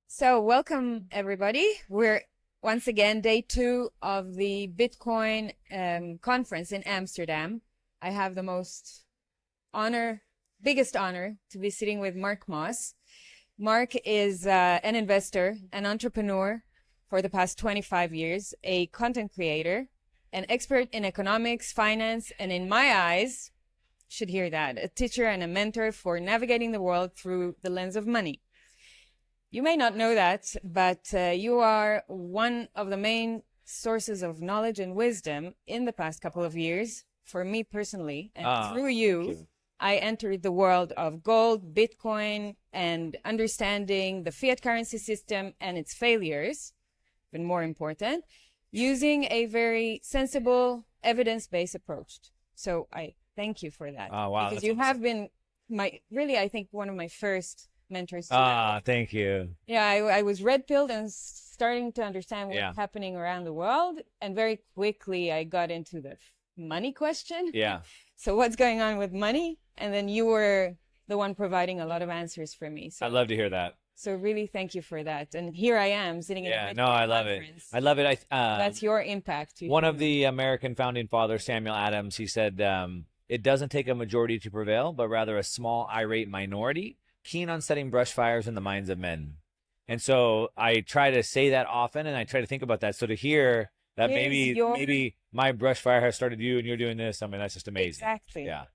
So welcome everybody. We're once again day 2 of the Bitcoin conference in Amsterdam. I have the biggest honor to be sitting with Mark Moss. Mark is an investor, an entrepreneur for the past 25 years, a content creator, an expert in economics, finance, and in my eyes, should hear that, a teacher and a mentor for navigating the world through the lens of money. You may not know that, but you are one of the main sources of knowledge and wisdom in the past couple of years, for me personally. And through you, I entered the world of gold, Bitcoin, and understanding the fiat currency system and its failures, even more important, using a very sensible, evidence-based approach. So I thank you for that. Oh, wow. Because you have been I think one of my first mentors. Thank you. Yeah, I was red-pilled and starting to understand what's happening around the world. And very quickly, I got into the money question. Yeah. So what's going on with money? And then you were the one providing a lot of answers for me. So I'd love to hear that. So really thank you for that. And here I am sitting in a I love conference. it. I love it. That's your impact. One of the American founding fathers, Samuel Adams, he said, it doesn't take a majority to prevail, but rather a small irate minority keen on setting brush fires in the minds of men. And so I try to say that often, and I try to think about that. So to hear that maybe my brush fire has started you and you're doing this, I mean, that's just amazing. Exactly. Yeah.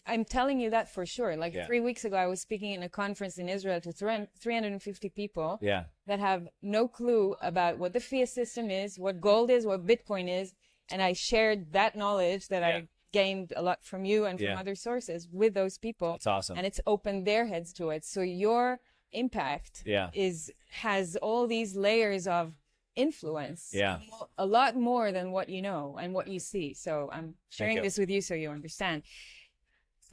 I'm telling you that for sure. Like 3 weeks ago, I was speaking in a conference in Israel to 350 people that have no clue about what the fiat system is, what gold is, what Bitcoin is. And I shared that knowledge that I gained a lot from you and from other sources with those people. That's awesome. And it's opened their heads to it. So your impact has all these layers of influence. Yeah. A lot more than what you know and what you see. So I'm sharing this with you so you understand.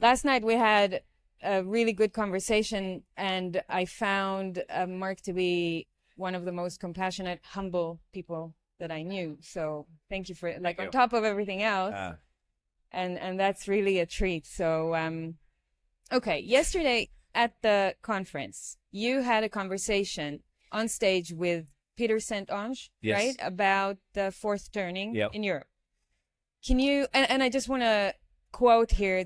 Last night we had a really good conversation, and I found Mark to be one of the most compassionate, humble people that I knew. So thank you for it. Like on top of everything else. And that's really a treat. So, okay, yesterday at the conference, you had a conversation on stage with Peter Saint-Onge, right? About the fourth turning in Europe. Can you, and I just want to quote here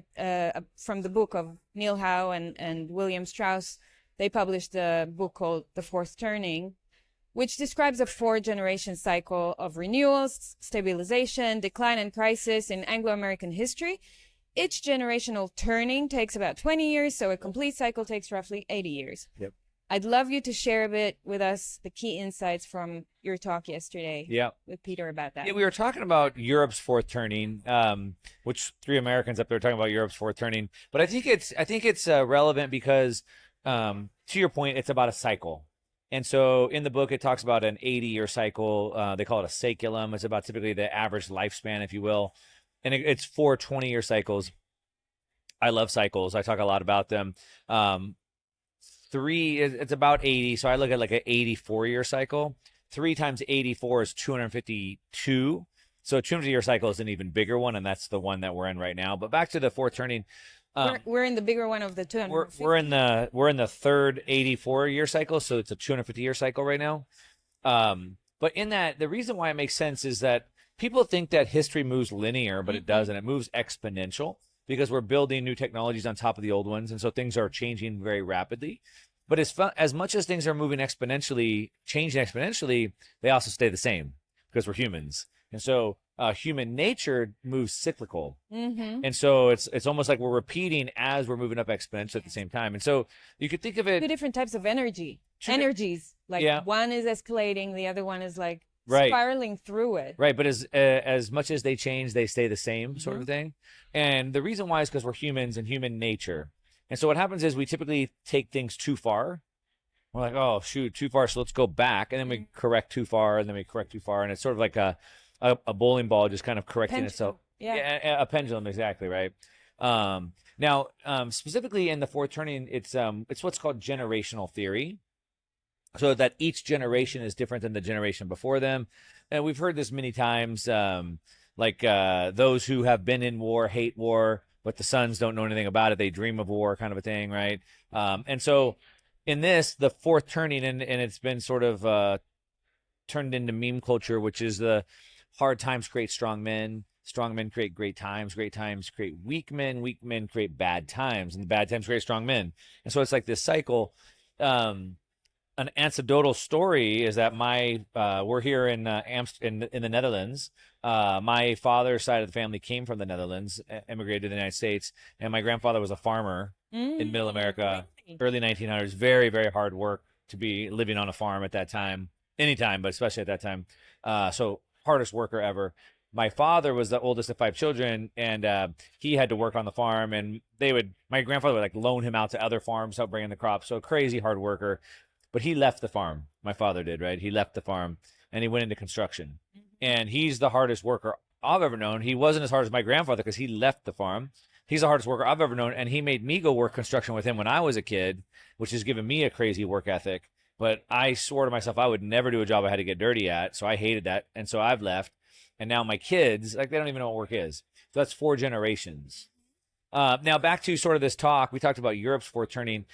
from the book of Neil Howe and William Strauss. They published a book called The Fourth Turning, which describes a 4-generation cycle of renewals, stabilization, decline, and crisis in Anglo-American history. Each generational turning takes about 20 years, so a complete cycle takes roughly 80 years. Yep. I'd love you to share a bit with us the key insights from your talk yesterday with Peter about that. Yeah, we were talking about Europe's fourth turning, which 3 Americans up there talking about Europe's fourth turning. But I think it's relevant because, to your point, it's about a cycle. And so in the book, it talks about an 80-year cycle. They call it a saeculum. It's about typically the average lifespan, if you will. And it's 4 20-year cycles. I love cycles. I talk a lot about them. 3, it's about 80. So I look at like an 84-year cycle. 3 times 84 is 252. So a 250-year cycle is an even bigger one, and that's the one that we're in right now. But back to the fourth turning. We're in the bigger one of the 250. We're in the third 84-year cycle, so it's a 250-year cycle right now. But in that, the reason why it makes sense is that people think that history moves linear, but it doesn't. It moves exponential because we're building new technologies on top of the old ones, and so things are changing very rapidly. But as much as things are moving exponentially, changing exponentially, they also stay the same because we're humans, and so human nature moves cyclical. And so it's almost like we're repeating as we're moving up exponentially at the same time. And so you could think of it 2 different types of energies. Like one is escalating, the other one is like spiraling through it. Right, but as much as they change, they stay the same sort of thing. And the reason why is because we're humans and human nature. And so what happens is we typically take things too far. We're like, oh, shoot, too far, so let's go back. And then we correct too far, and then we correct too far. And it's sort of like a bowling ball just kind of correcting itself. Yeah, a pendulum, exactly, right? Now, specifically in the fourth turning, it's what's called generational theory. so that each generation is different than the generation before them. And we've heard this many times, those who have been in war hate war, but the sons don't know anything about it. They dream of war, kind of a thing, right? And so in this, the fourth turning, and it's been sort of turned into meme culture, which is the hard times create strong men create great times create weak men create bad times, and the bad times create strong men. And so it's like this cycle. An anecdotal story is that we're here in the Netherlands. My father's side of the family came from the Netherlands, immigrated to the United States, and my grandfather was a farmer in Middle America, early 1900s. Very, very hard work to be living on a farm at that time, anytime, but especially at that time. So hardest worker ever. My father was the oldest of 5 children, and he had to work on the farm, and my grandfather would like loan him out to other farms, help bring in the crops. So crazy hard worker. But he left the farm. My father did, right? He left the farm and he went into construction. And he's the hardest worker I've ever known. He wasn't as hard as my grandfather because he left the farm. He's the hardest worker I've ever known. And he made me go work construction with him when I was a kid, which has given me a crazy work ethic. But I swore to myself I would never do a job I had to get dirty at. So I hated that. And so I've left. And now my kids, they don't even know what work is. So that's 4 generations. Now back to sort of this talk. We talked about Europe's fourth turning.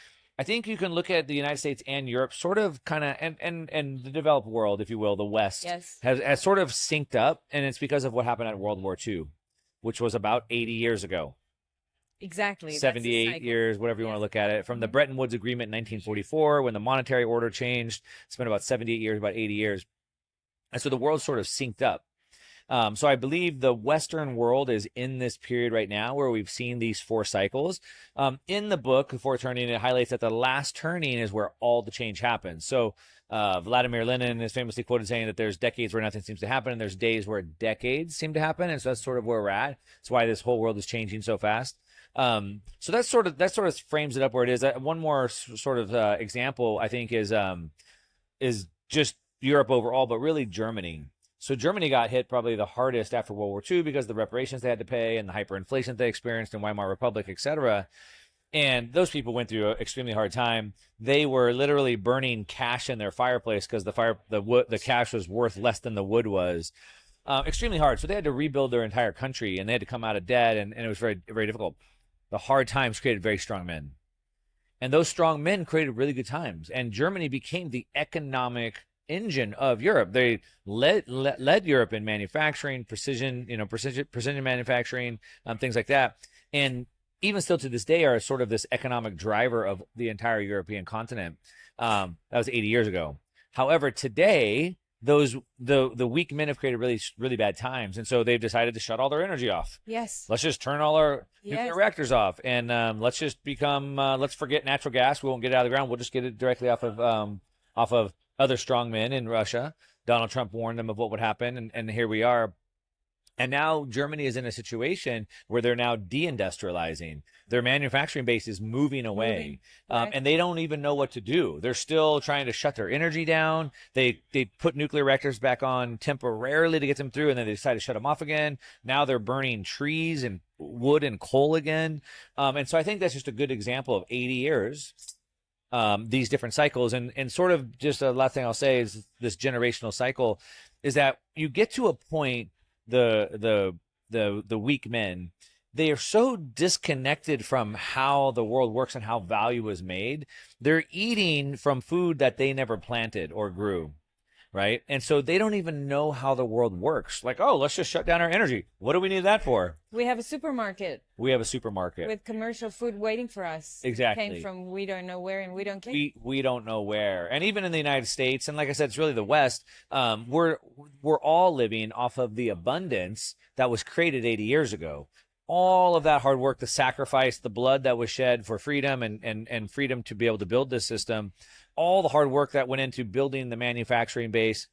I think you can look at the United States and Europe sort of kind of, and the developed world, if you will, the West, has sort of synced up. And it's because of what happened at World War II, which was about 80 years ago. Exactly. 78 years, whatever you want to look at it. From the Bretton Woods Agreement in 1944, when the monetary order changed, it's been about 78 years, about 80 years. And so the world sort of synced up. So I believe the Western world is in this period right now where we've seen these 4 cycles. In the book, The Fourth Turning, it highlights that the last turning is where all the change happens. So Vladimir Lenin is famously quoted saying that there's decades where nothing seems to happen, and there's days where decades seem to happen. And so that's sort of where we're at. That's why this whole world is changing so fast. So that sort of frames it up where it is. One more sort of example, I think, is just Europe overall, but really Germany. So Germany got hit probably the hardest after World War II because of the reparations they had to pay and the hyperinflation they experienced in Weimar Republic, etc. And those people went through an extremely hard time. They were literally burning cash in their fireplace because the cash was worth less than the wood was. Extremely hard. So they had to rebuild their entire country, and they had to come out of debt, and it was very, very difficult. The hard times created very strong men. And those strong men created really good times. And Germany became the economic engine of Europe. They led Europe in manufacturing, precision manufacturing, things like that. And even still to this day are sort of this economic driver of the entire European continent. That was 80 years ago. However, today, the weak men have created really, really bad times. And so they've decided to shut all their energy off. Yes. Let's just turn all our nuclear reactors off. And let's just let's forget natural gas. We won't get it out of the ground. We'll just get it directly off of other strong men in Russia. Donald Trump warned them of what would happen, and here we are. And now Germany is in a situation where they're now deindustrializing. Their manufacturing base is moving away, and they don't even know what to do. They're still trying to shut their energy down. They put nuclear reactors back on temporarily to get them through, and then they decide to shut them off again. Now they're burning trees and wood and coal again. And so I think that's just a good example of 80 years. These different cycles, and sort of just a last thing I'll say is this generational cycle is that you get to a point, the weak men, they are so disconnected from how the world works and how value is made. They're eating from food that they never planted or grew, right? And so they don't even know how the world works. Like, oh, let's just shut down our energy. What do we need that for? We have a supermarket. With commercial food waiting for us. Exactly. It came from we don't know where, and we don't care. We don't know where. And even in the United States, and like I said, it's really the West, we're all living off of the abundance that was created 80 years ago. All of that hard work, the sacrifice, the blood that was shed for freedom and freedom to be able to build this system, all the hard work that went into building the manufacturing base,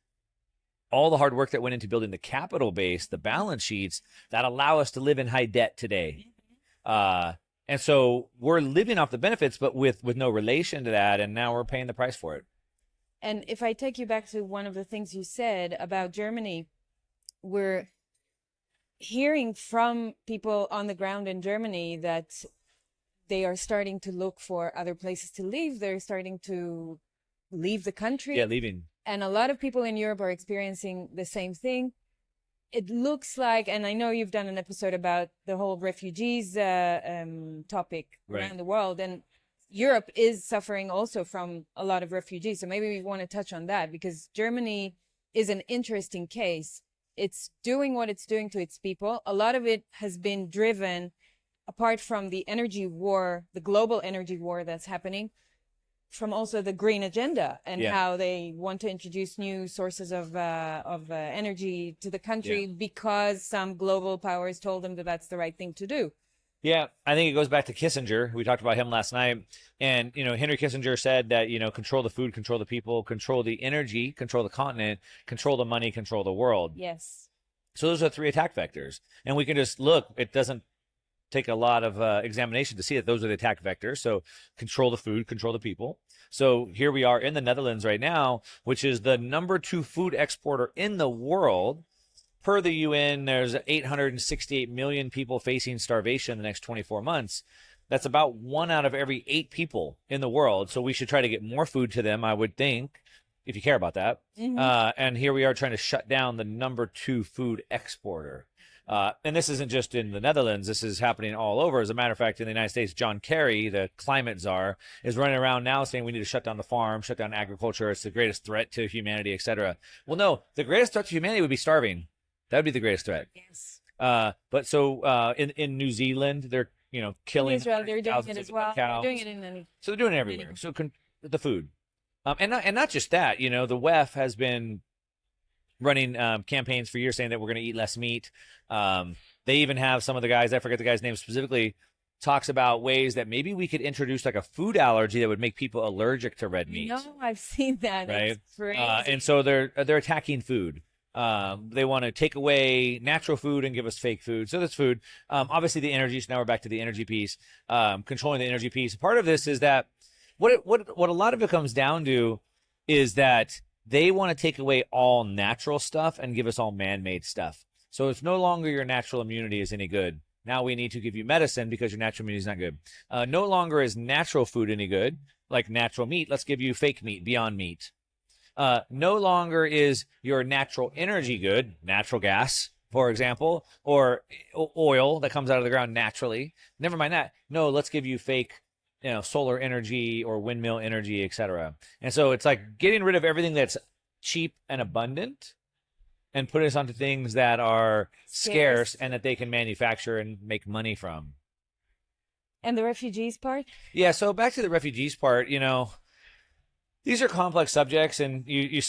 all the hard work that went into building the capital base, the balance sheets that allow us to live in high debt today. And so we're living off the benefits, but with no relation to that. And now we're paying the price for it. And if I take you back to one of the things you said about Germany, we're hearing from people on the ground in Germany that they are starting to look for other places to live. They're starting to leave the country. Yeah, leaving. And a lot of people in Europe are experiencing the same thing. It looks like, and I know you've done an episode about the whole refugees topic around the world, and Europe is suffering also from a lot of refugees. So maybe we want to touch on that, because Germany is an interesting case. It's doing what it's doing to its people. A lot of it has been driven, apart from the energy war, the global energy war that's happening, from also the green agenda and how they want to introduce new sources of energy to the country because some global powers told them that that's the right thing to do. Yeah, I think it goes back to Kissinger. We talked about him last night. And, Henry Kissinger said that, control the food, control the people, control the energy, control the continent, control the money, control the world. Yes. So those are 3 attack vectors. And we can just look, it doesn't take a lot of examination to see that those are the attack vectors. So control the food, control the people. So here we are in the Netherlands right now, which is the #2 food exporter in the world. Per the UN, there's 868 million people facing starvation in the next 24 months. That's about 1 out of every 8 people in the world. So we should try to get more food to them, I would think, if you care about that. And here we are trying to shut down the #2 food exporter. And this isn't just in the Netherlands. This is happening all over. As a matter of fact, in the United States, John Kerry, the climate czar, is running around now saying we need to shut down the farm, shut down agriculture. It's the greatest threat to humanity, etc. Well, no, the greatest threat to humanity would be starving. That would be the greatest threat. Yes. But so in New Zealand, they're killing. In Israel, they're doing it as well. Cows. They're doing it in any. So they're doing it everywhere. So the food, and not just that. The WEF has been running campaigns for years saying that we're going to eat less meat. They even have some of the guys, I forget the guy's name specifically, talks about ways that maybe we could introduce like a food allergy that would make people allergic to red meat. No, I've seen that. Right. It's crazy. And so they're attacking food. They want to take away natural food and give us fake food. So that's food. Obviously the energy. So now we're back to the energy piece. Controlling the energy piece. Part of this is that what a lot of it comes down to is that they want to take away all natural stuff and give us all man-made stuff. So it's no longer your natural immunity is any good. Now we need to give you medicine because your natural immunity is not good. No longer is natural food any good, like natural meat. Let's give you fake meat, Beyond Meat. No longer is your natural energy good, natural gas, for example, or oil that comes out of the ground naturally. Never mind that. No, let's give you fake, solar energy or windmill energy, etc. And so it's like getting rid of everything that's cheap and abundant and putting us onto things that are scarce and that they can manufacture and make money from. And the refugees part? Yeah, so back to the refugees part, these are complex subjects, and you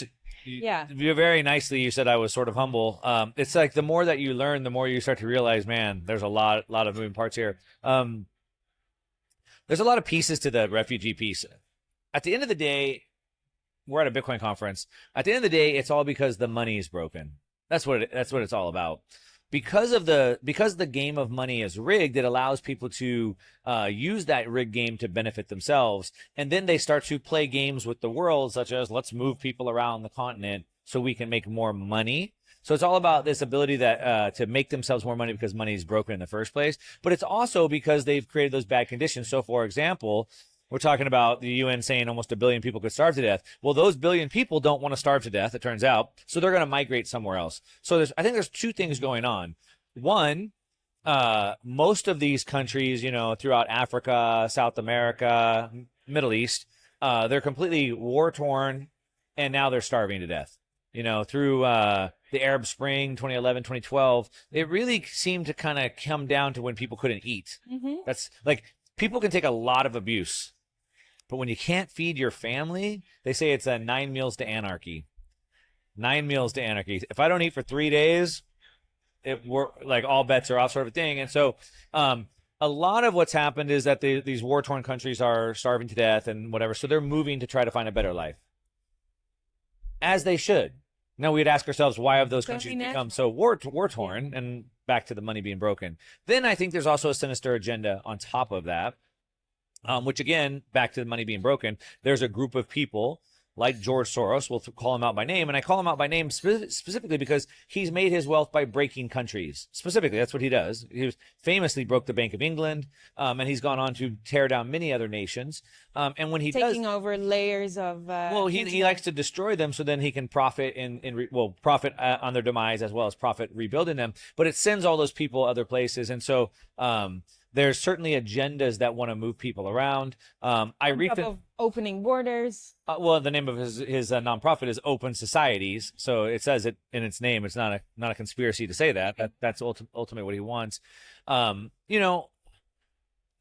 very nicely, you said I was sort of humble. It's like the more that you learn, the more you start to realize, man, there's a lot of moving parts here. There's a lot of pieces to the refugee piece. At the end of the day, we're at a Bitcoin conference. At the end of the day, it's all because the money is broken. That's what it's all about. Because the game of money is rigged, it allows people to use that rigged game to benefit themselves, and then they start to play games with the world, such as let's move people around the continent so we can make more money. So it's all about this ability that to make themselves more money because money is broken in the first place. But it's also because they've created those bad conditions. So, for example, we're talking about the UN saying almost 1 billion people could starve to death. Well, those billion people don't want to starve to death, it turns out. So they're going to migrate somewhere else. So I think there's 2 things going on. One, most of these countries, throughout Africa, South America, Middle East, they're completely war-torn, and now they're starving to death. Through the Arab Spring, 2011, 2012, it really seemed to kind of come down to when people couldn't eat. Mm-hmm. That's like, people can take a lot of abuse. But when you can't feed your family, they say it's 9 meals to anarchy. 9 meals to anarchy. If I don't eat for 3 days, we're like all bets are off, sort of a thing. And so a lot of what's happened is that these war-torn countries are starving to death and whatever. So they're moving to try to find a better life, as they should. Now we'd ask ourselves, why have those countries become so war-torn? And back to the money being broken. Then I think there's also a sinister agenda on top of that. Which again, back to the money being broken, there's a group of people like George Soros, we'll call him out by name. And I call him out by name specifically because he's made his wealth by breaking countries. Specifically, that's what he does. He famously broke the Bank of England, and he's gone on to tear down many other nations. And when he taking over layers of well, he likes to destroy them so then he can profit profit on their demise as well as profit rebuilding them. But it sends all those people other places, and so there's certainly agendas that want to move people around. I read of opening borders. Well, the name of his nonprofit is Open Societies, so it says it in its name. It's not a conspiracy to say that. That's ultimately what he wants. You know,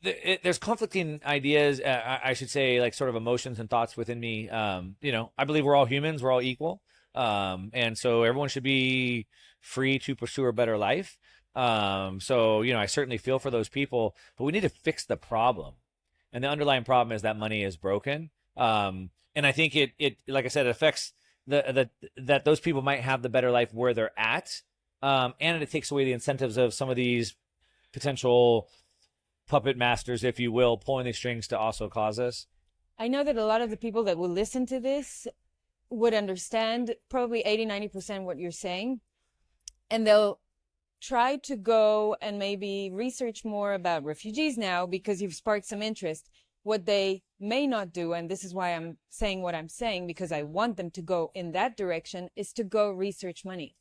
there's conflicting ideas. I should say, like sort of emotions and thoughts within me. You know, I believe we're all humans. We're all equal, and so everyone should be free to pursue a better life. So, you know, I certainly feel for those people, but we need to fix the problem. And the underlying problem is that money is broken. And I think it like I said, it affects that those people might have the better life where they're at. And it takes away the incentives of some of these potential puppet masters, if you will, pulling the strings to also cause this. I know that a lot of the people that will listen to this would understand probably 80-90% what you're saying. And they'll try to go and maybe research more about refugees now because you've sparked some interest. What they may not do, and this is why I'm saying what I'm saying, because I want them to go in that direction, is to go research money.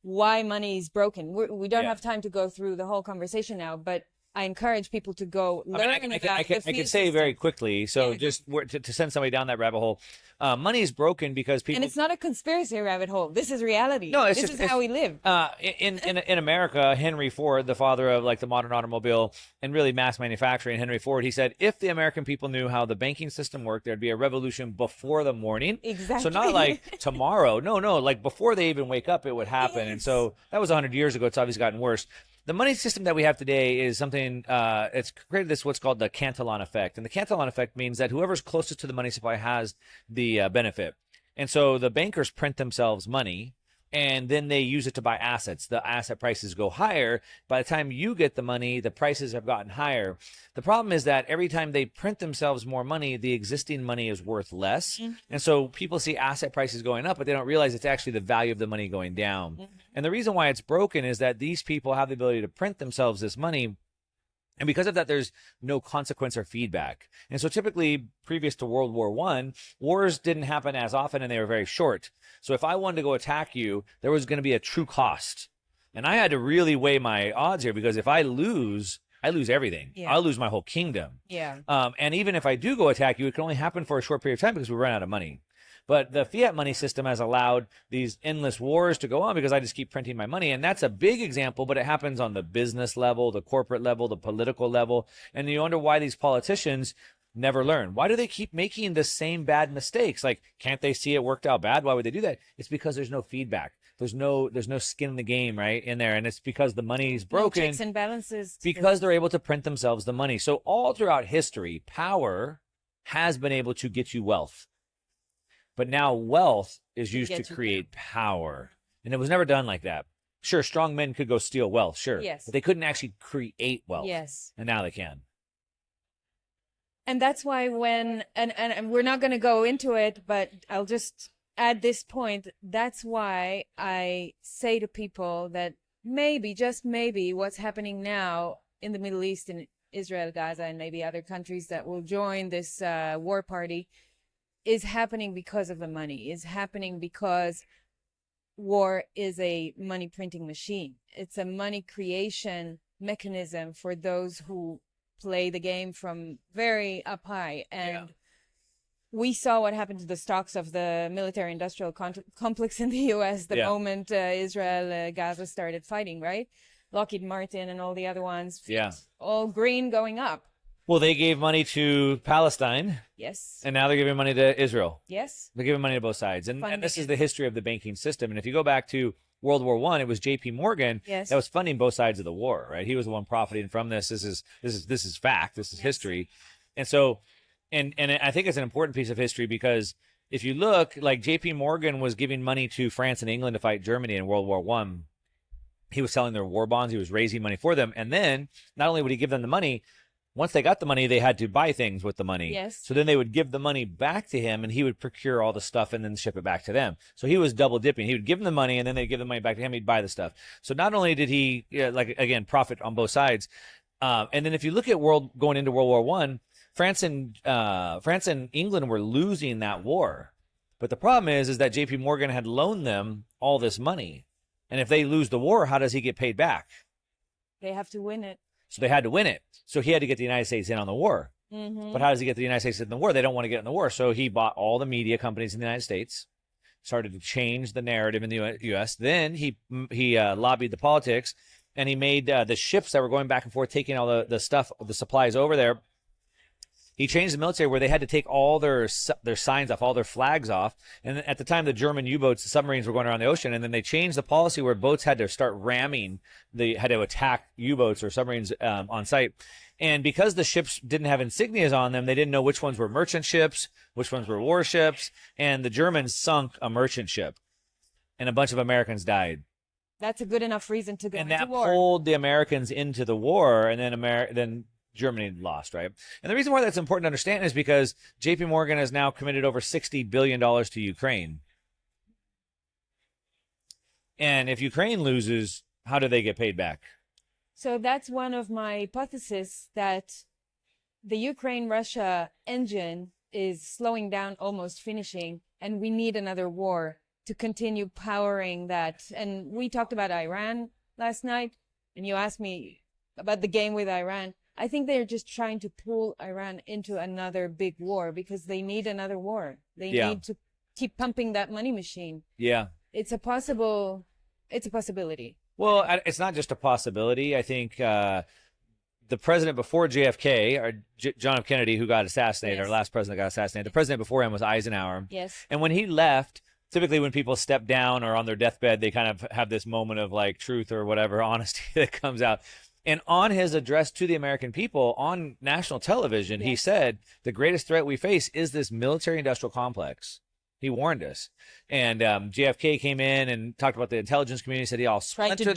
Why money is broken. We don't have time to go through the whole conversation now, but I encourage people to go learn about I can say very quickly, so just to send somebody down that rabbit hole, money is broken because people... And it's not a conspiracy rabbit hole. This is reality. No, this is how we live. In America, Henry Ford, the father of like the modern automobile and really mass manufacturing, Henry Ford, he said, if the American people knew how the banking system worked, there'd be a revolution before the morning. Exactly. So not like tomorrow. No, like before they even wake up, it would happen. Yes. And so that was 100 years ago. It's obviously gotten worse. The money system that we have today is something, it's created this what's called the Cantillon effect. And the Cantillon effect means that whoever's closest to the money supply has the benefit. And so the bankers print themselves money, and then they use it to buy assets. The asset prices go higher. By the time you get the money, the prices have gotten higher. The problem is that every time they print themselves more money, the existing money is worth less. Mm-hmm. And so people see asset prices going up, but they don't realize it's actually the value of the money going down. Mm-hmm. And the reason why it's broken is that these people have the ability to print themselves this money. And because of that, there's no consequence or feedback. And so typically, previous to World War I, wars didn't happen as often and they were very short. So if I wanted to go attack you, there was going to be a true cost. And I had to really weigh my odds here, because if I lose everything. Yeah. I'll lose my whole kingdom. Yeah. And even if I do go attack you, it can only happen for a short period of time because we run out of money. But the fiat money system has allowed these endless wars to go on because I just keep printing my money. And that's a big example, but it happens on the business level, the corporate level, the political level. And you wonder why these politicians never learn. Why do they keep making the same bad mistakes? Like, can't they see it worked out bad? Why would they do that? It's because there's no feedback. There's no skin in the game, right, in there. And it's because the money's broken. No checks and balances. Because they're able to print themselves the money. So all throughout history, power has been able to get you wealth. But now wealth is used to create power. And it was never done like that. Sure, strong men could go steal wealth, sure. Yes. But they couldn't actually create wealth. Yes. And now they can. And that's why and we're not going to go into it, but I'll just add this point. That's why I say to people that maybe, just maybe, what's happening now in the Middle East, in Israel, Gaza, and maybe other countries that will join this war party is happening because of the money, is happening because war is a money printing machine. It's a money creation mechanism for those who play the game from very up high. And we saw what happened to the stocks of the military industrial complex in the US the moment Israel, Gaza started fighting, right? Lockheed Martin and all the other ones, all green going up. Well, they gave money to Palestine. Yes. And now they're giving money to Israel. Yes. They're giving money to both sides. And this is the history of the banking system. And if you go back to World War I, it was J.P. Morgan that was funding both sides of the war, right? He was the one profiting from this. This is fact. This is history. And so, and I think it's an important piece of history because if you look, like J.P. Morgan was giving money to France and England to fight Germany in World War I. He was selling their war bonds. He was raising money for them. And then not only would he give them the money, Once they got the money, they had to buy things with the money. Yes. So then they would give the money back to him, and he would procure all the stuff and then ship it back to them. So he was double dipping. He would give them the money, and then they'd give the money back to him. He'd buy the stuff. So not only did he, again, profit on both sides, and then if you look at going into World War I, France and England were losing that war. But the problem is that J.P. Morgan had loaned them all this money. And if they lose the war, how does he get paid back? They have to win it. So they had to win it. So he had to get the United States in on the war. Mm-hmm. But how does he get the United States in the war? They don't want to get in the war. So he bought all the media companies in the United States, started to change the narrative in the U.S. Then he lobbied the politics, and he made the ships that were going back and forth, taking all the stuff, the supplies over there. He changed the military where they had to take all their signs off, all their flags off. And at the time, the German U-boats, the submarines were going around the ocean. And then they changed the policy where boats had to start ramming. They had to attack U-boats or submarines on site. And because the ships didn't have insignias on them, they didn't know which ones were merchant ships, which ones were warships. And the Germans sunk a merchant ship. And a bunch of Americans died. That's a good enough reason to go into war. And that pulled the Americans into the war. And then Germany lost, right? And the reason why that's important to understand is because J.P. Morgan has now committed over $60 billion to Ukraine. And if Ukraine loses, how do they get paid back? So that's one of my hypotheses, that the Ukraine-Russia engine is slowing down, almost finishing, and we need another war to continue powering that. And we talked about Iran last night, and you asked me about the game with Iran. I think they're just trying to pull Iran into another big war because they need another war. They need to keep pumping that money machine. Yeah. It's a possibility. Well, it's not just a possibility. I think the president before JFK, or John F. Kennedy, who got assassinated, our last president got assassinated, the president before him was Eisenhower. Yes. And when he left, typically when people step down or on their deathbed, they kind of have this moment of like truth or whatever, honesty that comes out. And on his address to the American people on national television, he said, the greatest threat we face is this military-industrial complex. He warned us. And JFK came in and talked about the intelligence community, said, I'll splinter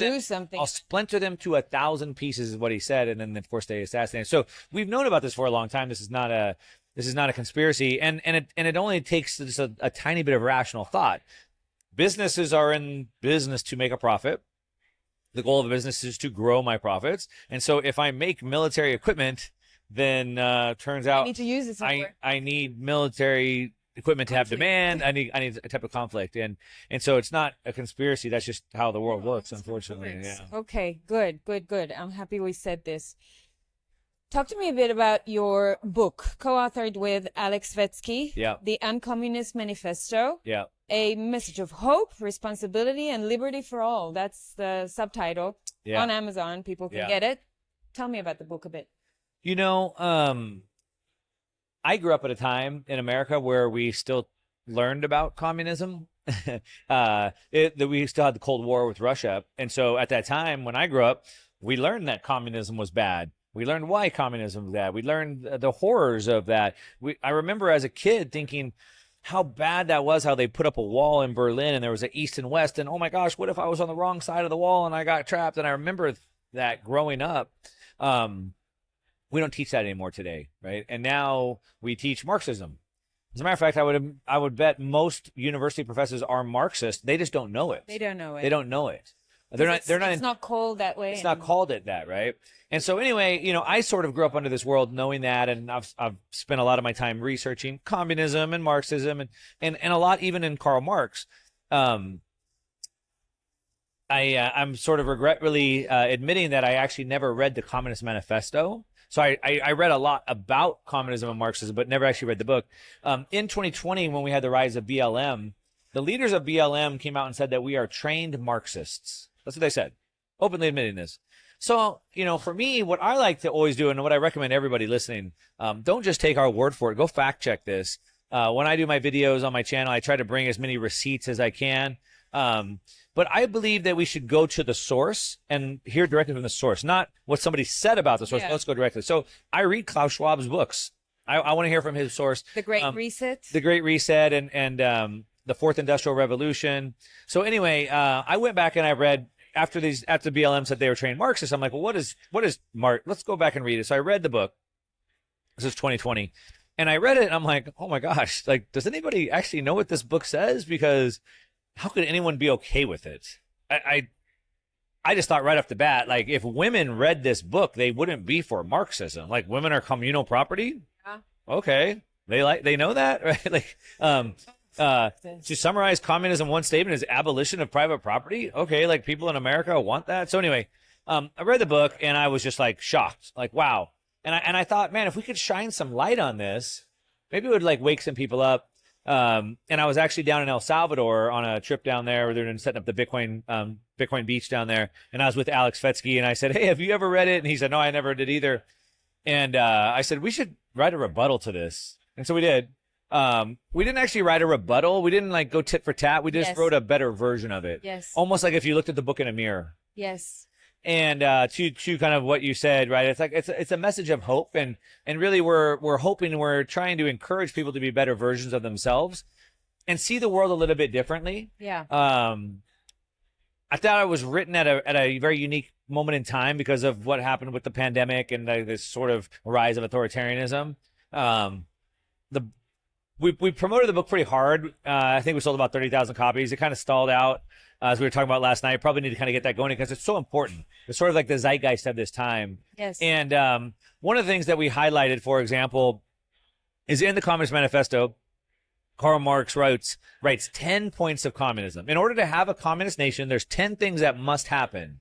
them to 1,000 pieces is what he said. And then, of course, they assassinated. So we've known about this for a long time. This is not a conspiracy. And it only takes just a tiny bit of rational thought. Businesses are in business to make a profit. The goal of a business is to grow my profits. And so if I make military equipment, then turns out I need to use it somewhere. I need military equipment to have demand. I need a type of conflict. And so it's not a conspiracy. That's just how the world works, unfortunately. Yeah. Okay, good. I'm happy we said this. Talk to me a bit about your book, co-authored with Alex Vetsky, The UnCommunist Manifesto. Yeah. A message of hope, responsibility, and liberty for all. That's the subtitle on Amazon. People can get it. Tell me about the book a bit. You know, I grew up at a time in America where we still learned about communism. We still had the Cold War with Russia. And so at that time, when I grew up, we learned that communism was bad. We learned why communism was bad. We learned the horrors of that. I remember as a kid thinking how bad that was, how they put up a wall in Berlin and there was an east and west. And oh my gosh, what if I was on the wrong side of the wall and I got trapped? And I remember that growing up. We don't teach that anymore today, right? And now we teach Marxism. As a matter of fact, I would bet most university professors are Marxist. They just don't know it. They don't know it. They don't know it. It's not called that way. It's not called it that, right? And so anyway, you know, I sort of grew up under this world knowing that, and I've spent a lot of my time researching communism and Marxism and a lot even in Karl Marx. I'm sort of regretfully admitting that I actually never read the Communist Manifesto. So I read a lot about communism and Marxism, but never actually read the book. In 2020, when we had the rise of BLM, the leaders of BLM came out and said that we are trained Marxists. That's what they said, openly admitting this. So, you know, for me, what I like to always do and what I recommend everybody listening, don't just take our word for it. Go fact check this. When I do my videos on my channel, I try to bring as many receipts as I can. But I believe that we should go to the source and hear directly from the source, not what somebody said about the source. Yeah. Let's go directly. So I read Klaus Schwab's books. I want to hear from his source. The Great Reset. The Great Reset and the Fourth Industrial Revolution. So anyway, I went back and I read after BLM said they were trained Marxists. I'm like, well, what is Marx? Let's go back and read it. So I read the book. This is 2020. And I read it and I'm like, oh my gosh, like, does anybody actually know what this book says? Because how could anyone be okay with it? I just thought right off the bat, like, if women read this book, they wouldn't be for Marxism. Like, women are communal property? Yeah. Okay. They know that, right? Like, to summarize communism in one statement is abolition of private property. Okay. Like, people in America want that. So anyway, I read the book and I was just like shocked, like, wow. And I thought, man, if we could shine some light on this, maybe it would like wake some people up. And I was actually down in El Salvador on a trip down there where they're setting up the Bitcoin beach down there. And I was with Alex Fetsky and I said, hey, have you ever read it? And he said, no, I never did either. And I said, we should write a rebuttal to this. And so we did. We didn't actually write a rebuttal. We didn't like go tit for tat. We just wrote a better version of it. Yes. Almost like if you looked at the book in a mirror. Yes. And to kind of what you said, right? It's like it's a message of hope, and really we're hoping, we're trying to encourage people to be better versions of themselves and see the world a little bit differently. Yeah. I thought it was written at a very unique moment in time because of what happened with the pandemic and this sort of rise of authoritarianism. We promoted the book pretty hard. I think we sold about 30,000 copies. It kind of stalled out. As we were talking about last night, probably need to kind of get that going because it's so important. It's sort of like the zeitgeist of this time. Yes. And one of the things that we highlighted, for example, is in the Communist Manifesto, Karl Marx writes 10 points of communism. In order to have a communist nation, there's 10 things that must happen.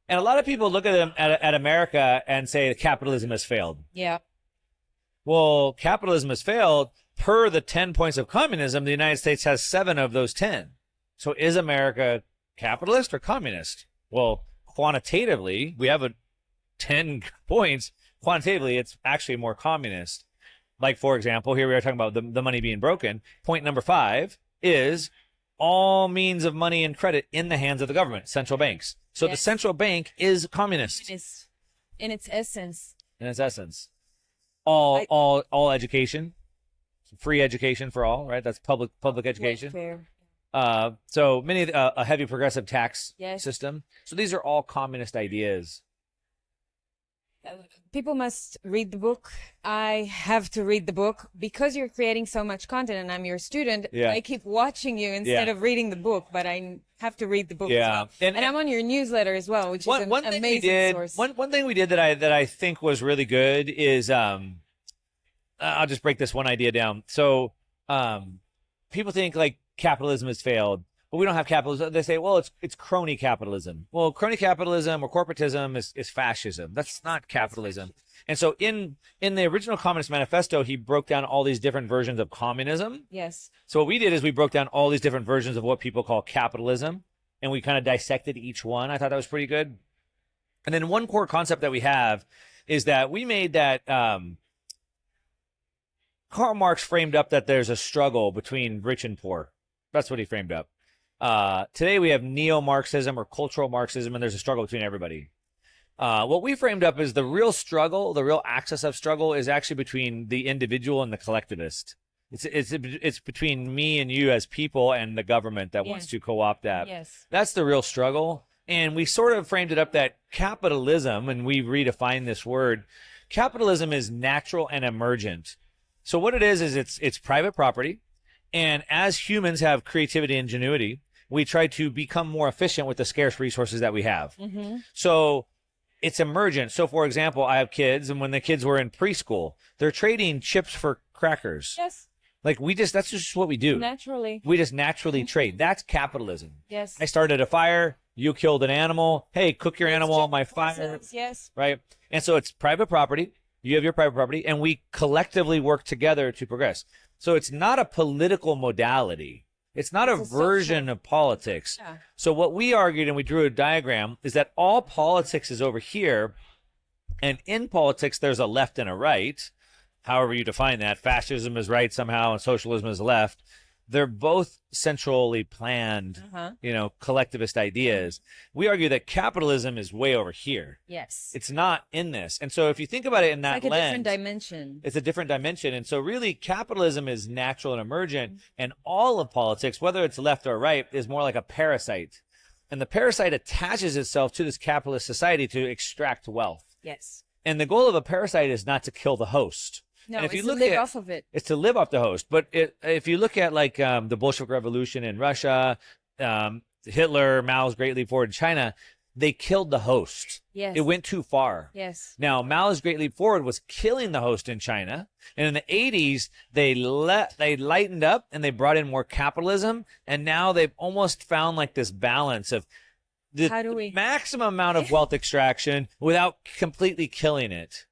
And a lot of people look at them at America and say capitalism has failed. Yeah. Well, capitalism has failed. Per the 10 points of communism, the United States has 7 of those 10. So is America capitalist or communist? Well, quantitatively, we have 10 points. Quantitatively, it's actually more communist. Like, for example, here we are talking about the money being broken. Point number 5 is all means of money and credit in the hands of the government, central banks. So the central bank is communist. In its essence. In its essence. All education, free education for all, right? That's public education. Welfare. So many a heavy progressive tax Yes. system. So these are all communist ideas. People must read the book. I have to read the book because you're creating so much content and I'm your student. Yeah. I keep watching you instead of reading the book, but I have to read the book as well. And I'm on your newsletter as well, which is an amazing source. One thing we did that I think was really good is I'll just break this one idea down. So people think like capitalism has failed, but we don't have capitalism. They say, well, it's crony capitalism. Well, crony capitalism or corporatism is fascism. That's not capitalism. And so in the original Communist Manifesto, he broke down all these different versions of communism. Yes. So what we did is we broke down all these different versions of what people call capitalism, and we kind of dissected each one. I thought that was pretty good. And then one core concept that we have is that we made that Karl Marx framed up that there's a struggle between rich and poor. That's what he framed up. Today we have neo-Marxism or cultural Marxism, and there's a struggle between everybody. What we framed up is the real struggle, the real axis of struggle is actually between the individual and the collectivist. It's between me and you as people and the government that wants to co-opt that. Yes. That's the real struggle. And we sort of framed it up that capitalism, and we redefined this word, capitalism is natural and emergent. So what it is it's private property. And as humans have creativity and ingenuity, we try to become more efficient with the scarce resources that we have. Mm-hmm. So it's emergent. So, for example, I have kids, and when the kids were in preschool, they're trading chips for crackers. Yes. Like that's just what we do. Naturally. We just naturally trade. That's capitalism. Yes. I started a fire. You killed an animal. Hey, cook your animal on my fire. Yes. Right. And so it's private property. You have your private property, and we collectively work together to progress. So it's not a political modality. It's not a version of politics. Yeah. So what we argued, and we drew a diagram, is that all politics is over here, and in politics there's a left and a right. However you define that, fascism is right somehow, and socialism is left. They're both centrally planned, collectivist ideas. We argue that capitalism is way over here. Yes. It's not in this. And so if you think about it in that lens. It's like a different dimension. It's a different dimension. And so really capitalism is natural and emergent, and all of politics, whether it's left or right, is more like a parasite. And the parasite attaches itself to this capitalist society to extract wealth. Yes. And the goal of a parasite is not to kill the host. No, and if it's you look to live at, off of it. It's to live off the host. But if you look at like the Bolshevik Revolution in Russia, Hitler, Mao's Great Leap Forward in China, they killed the host. Yes. It went too far. Yes. Now, Mao's Great Leap Forward was killing the host in China. And in the 80s, they lightened up and they brought in more capitalism. And now they've almost found like this balance of the maximum amount of wealth extraction without completely killing it.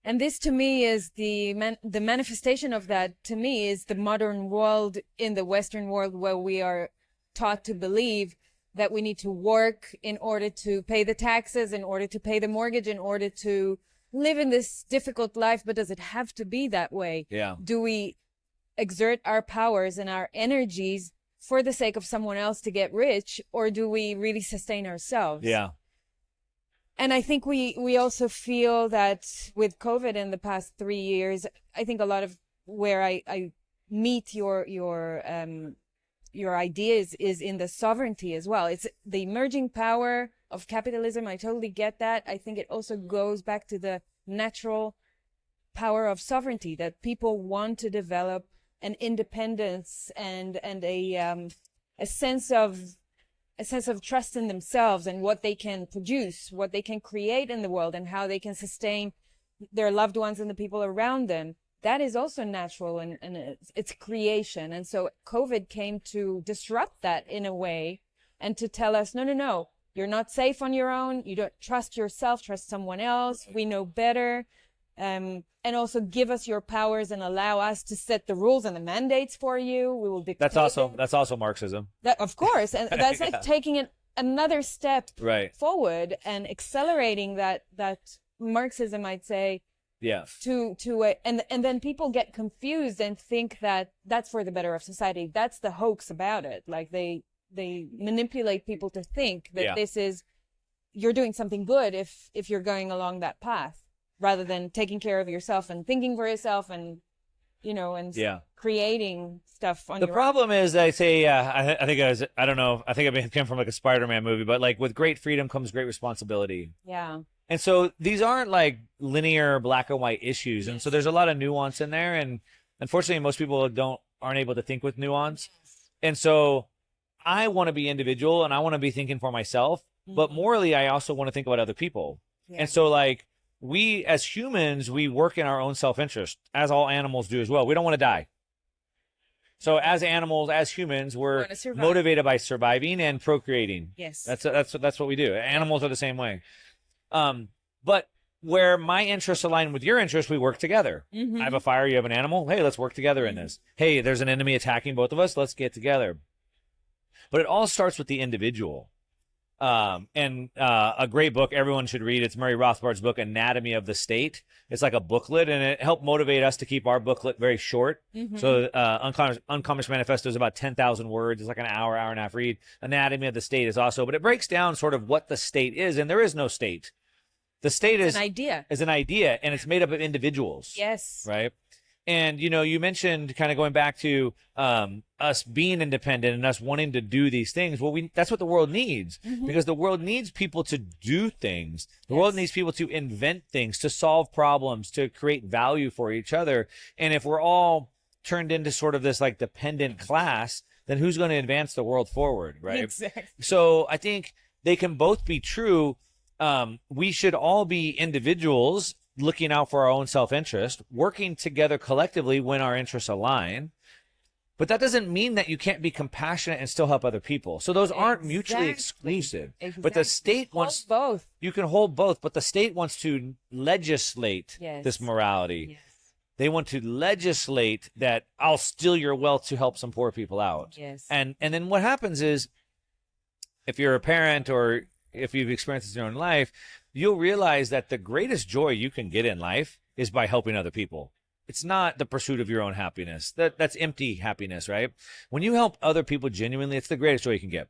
And this to me is the manifestation of that, to me, is the modern world in the Western world, where we are taught to believe that we need to work in order to pay the taxes, in order to pay the mortgage, in order to live in this difficult life. But does it have to be that way? Yeah. Do we exert our powers and our energies for the sake of someone else to get rich, or do we really sustain ourselves? Yeah. And I think we also feel that with COVID in the past 3 years, I think a lot of where I meet your ideas is in the sovereignty as well. It's the emerging power of capitalism. I totally get that. I think it also goes back to the natural power of sovereignty, that people want to develop an independence and a sense of trust in themselves and what they can produce, what they can create in the world, and how they can sustain their loved ones and the people around them. That is also natural, and it's creation. And so COVID came to disrupt that in a way, and to tell us, no, you're not safe on your own. You don't trust yourself, trust someone else. We know better. And also give us your powers and allow us to set the rules and the mandates for you. We will dictate. That's also Marxism. That, of course. And that's like taking it another step forward and accelerating that Marxism, I'd say. Yeah. And then people get confused and think that that's for the better of society. That's the hoax about it. Like they manipulate people to think that this is, you're doing something good if you're going along that path, rather than taking care of yourself and thinking for yourself and, creating stuff on your own. The problem is, I say, I think it came from like a Spider-Man movie, but like with great freedom comes great responsibility. Yeah. And so these aren't like linear black and white issues. And so there's a lot of nuance in there. And unfortunately, most people aren't able to think with nuance. And so I want to be individual and I want to be thinking for myself, but morally, I also want to think about other people. Yeah. And so like we as humans, we work in our own self-interest, as all animals do as well. We don't want to die. So as animals, as humans, we're motivated by surviving and procreating. Yes. That's what we do. Animals are the same way. But where my interests align with your interests, we work together. I have a fire, you have an animal. Hey, let's work together in this. Hey, there's an enemy attacking both of us. Let's get together. But it all starts with the individual. A great book everyone should read. It's Murray Rothbard's book, Anatomy of the State. It's like a booklet, and it helped motivate us to keep our booklet very short. So UnCommunist Manifesto is about 10,000 words. It's like an hour and a half read. Anatomy of the State is also, but it breaks down sort of what the state is, and there is no state. The state is an idea, and it's made up of individuals. Yes. Right? And, you mentioned kind of going back to us being independent and us wanting to do these things. Well, that's what the world needs, because the world needs people to do things. The world needs people to invent things, to solve problems, to create value for each other. And if we're all turned into sort of this like dependent class, then who's going to advance the world forward, right? Exactly. So I think they can both be true. We should all be individuals looking out for our own self-interest, working together collectively when our interests align. But that doesn't mean that you can't be compassionate and still help other people. So those aren't mutually exclusive. But the state wants both. You can hold both, but the state wants to legislate this morality. Yes. They want to legislate that I'll steal your wealth to help some poor people out. Yes. And then what happens is, if you're a parent or if you've experienced this in your own life, you'll realize that the greatest joy you can get in life is by helping other people. It's not the pursuit of your own happiness. That's empty happiness, right? When you help other people genuinely, it's the greatest joy you can get.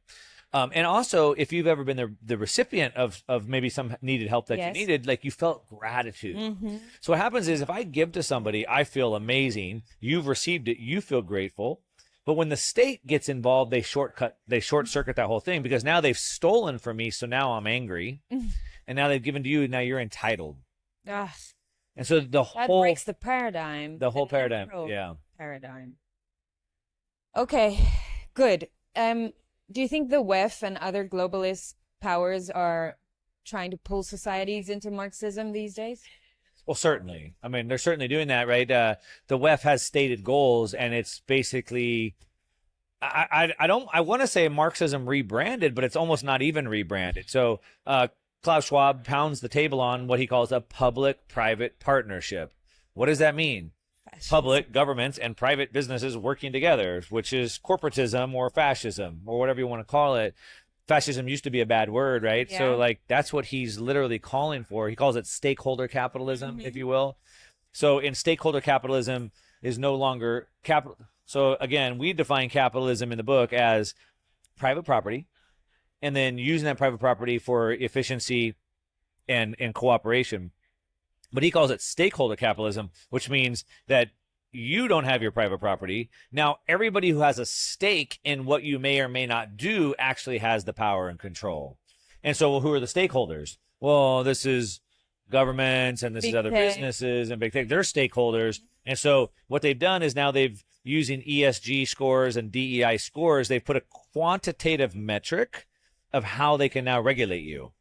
And also, if you've ever been the recipient of maybe some needed help that you needed, like you felt gratitude. So what happens is, if I give to somebody, I feel amazing. You've received it. You feel grateful. But when the state gets involved, they short circuit that whole thing, because now they've stolen from me. So now I'm angry. And now they've given to you. Now you're entitled. Ah, And so that breaks the paradigm. the whole paradigm, natural yeah. paradigm. Okay, good. Do you think the WEF and other globalist powers are trying to pull societies into Marxism these days? Well, certainly. I mean, they're certainly doing that, right? The WEF has stated goals, and it's basically, I want to say Marxism rebranded, but it's almost not even rebranded. So, Klaus Schwab pounds the table on what he calls a public-private partnership. What does that mean? Public governments and private businesses working together, which is corporatism or fascism or whatever you want to call it. Fascism used to be a bad word, right? Yeah. So like that's what he's literally calling for. He calls it stakeholder capitalism, if you will. So in stakeholder capitalism is no longer capital. So again, we define capitalism in the book as private property, and then using that private property for efficiency and cooperation. But he calls it stakeholder capitalism, which means that you don't have your private property. Now, everybody who has a stake in what you may or may not do actually has the power and control. And so who are the stakeholders? Well, this is governments and this is other businesses and big tech. They're stakeholders. And so what they've done is now they've using ESG scores and DEI scores, they've put a quantitative metric of how they can now regulate you.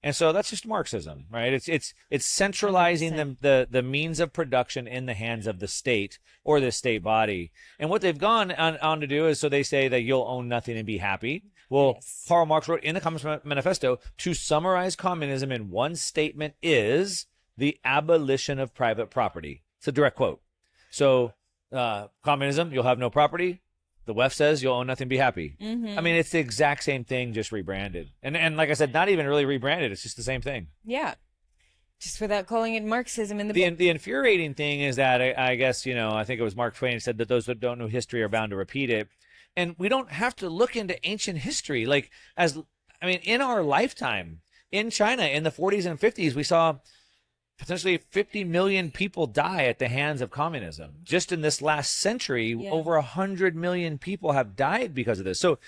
And so that's just Marxism, right? It's centralizing the means of production in the hands of the state or the state body. And what they've gone on to do is, so they say that you'll own nothing and be happy. Well, yes. Karl Marx wrote in the Communist Manifesto, to summarize communism in one statement is the abolition of private property. It's a direct quote. So communism, you'll have no property. The WEF says you'll own nothing, be happy. I mean, it's the exact same thing, just rebranded. And like I said, not even really rebranded. It's just the same thing. Yeah. Just without calling it Marxism in the book. The infuriating thing is that I guess, I think it was Mark Twain said that those that don't know history are bound to repeat it. And we don't have to look into ancient history. In our lifetime in China in the 40s and 50s, we saw potentially 50 million people die at the hands of communism. Just in this last century, over 100 million people have died because of this. So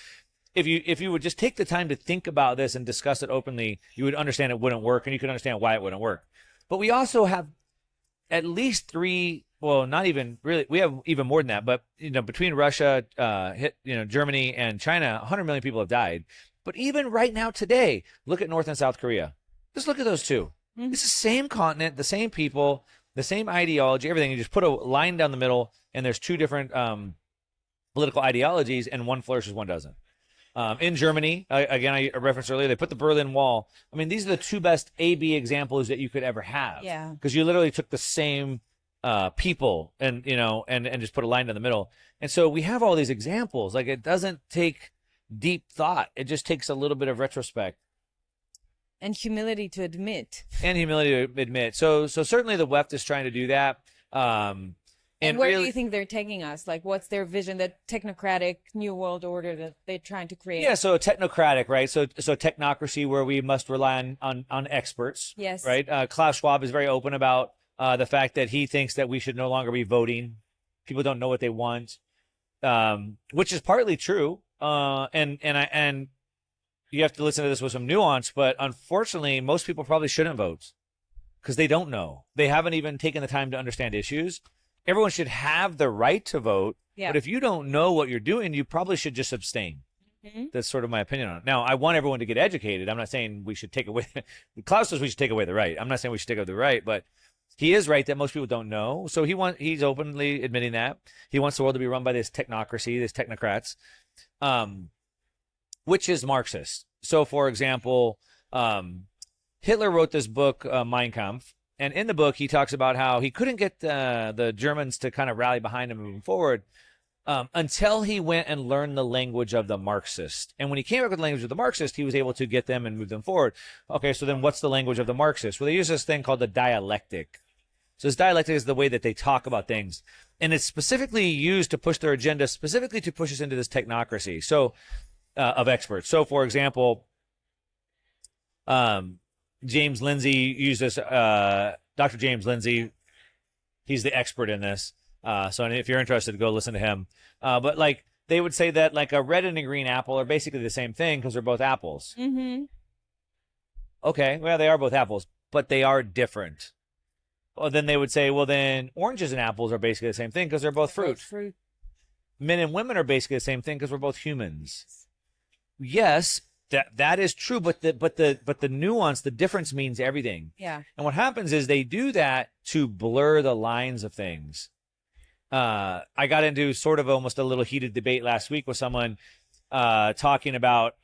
if you would just take the time to think about this and discuss it openly, you would understand it wouldn't work, and you could understand why it wouldn't work. But we also have at least three, well, not even really, we have even more than that, but between Russia, Germany and China, 100 million people have died. But even right now today, look at North and South Korea. Just look at those two. It's the same continent, the same people, the same ideology, everything. You just put a line down the middle, and there's two different political ideologies, and one flourishes, one doesn't. In Germany, again, I referenced earlier, they put the Berlin Wall. I mean, these are the two best A-B examples that you could ever have. Yeah. Because you literally took the same people and just put a line down the middle. And so we have all these examples. Like, it doesn't take deep thought. It just takes a little bit of retrospect. And humility to admit. So certainly the left is trying to do that. And where do you think they're taking us? Like, what's their vision, that technocratic new world order that they're trying to create? Yeah, so technocratic, right? So technocracy, where we must rely on experts. Yes. Right? Klaus Schwab is very open about the fact that he thinks that we should no longer be voting. People don't know what they want, which is partly true. And you have to listen to this with some nuance, but unfortunately, most people probably shouldn't vote because they don't know. They haven't even taken the time to understand issues. Everyone should have the right to vote, but if you don't know what you're doing, you probably should just abstain. That's sort of my opinion on it. Now, I want everyone to get educated. I'm not saying we should take away. Klaus says we should take away the right. I'm not saying we should take away the right, but he is right that most people don't know. So he's openly admitting that. He wants the world to be run by this technocracy, these technocrats. Which is Marxist. So, for example, Hitler wrote this book, Mein Kampf, and in the book he talks about how he couldn't get the Germans to kind of rally behind him moving forward until he went and learned the language of the Marxist. And when he came up with the language of the Marxist, he was able to get them and move them forward. Okay, so then what's the language of the Marxist? Well, they use this thing called the dialectic. So this dialectic is the way that they talk about things. And it's specifically used to push their agenda, specifically to push us into this technocracy. So of experts. So, for example, James Lindsay uses Dr. James Lindsay. He's the expert in this. So if you're interested, go listen to him. But like they would say that like a red and a green apple are basically the same thing because they're both apples. Okay, well, they are both apples, but they are different. Well, then they would say, well, then oranges and apples are basically the same thing because they're both fruit. Men and women are basically the same thing because we're both humans. Yes, that is true, but the nuance, the difference means everything. Yeah. And what happens is they do that to blur the lines of things. I got into sort of almost a little heated debate last week with someone talking about,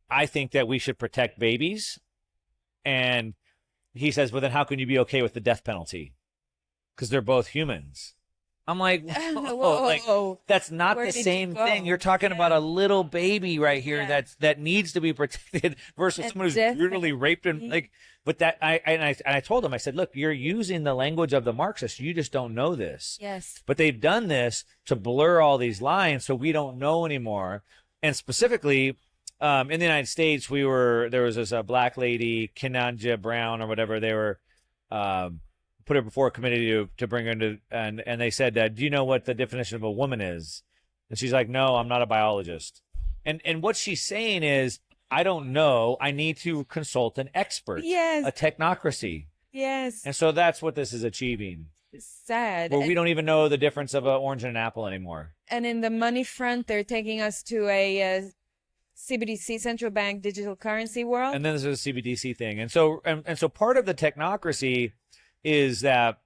I think that we should protect babies. And he says, well, then how can you be okay with the death penalty? Because they're both humans. I'm like, whoa, that's not the same thing. You're talking about a little baby right here that needs to be protected versus someone who's brutally raped and like. But that I told him, I said, look, you're using the language of the Marxists. You just don't know this. Yes. But they've done this to blur all these lines so we don't know anymore. And specifically, in the United States, there was this black lady, Kenanja Brown or whatever. They were put her before a committee to bring her into, and they said, do you know what the definition of a woman is? And she's like, no, I'm not a biologist. And what she's saying is, I don't know. I need to consult an expert. Yes. A technocracy. Yes. And so that's what this is achieving. It's sad. Where we don't even know the difference of an orange and an apple anymore. And in the money front, they're taking us to a CBDC, central bank digital currency world. And then there's a CBDC thing. And so part of the technocracy is that,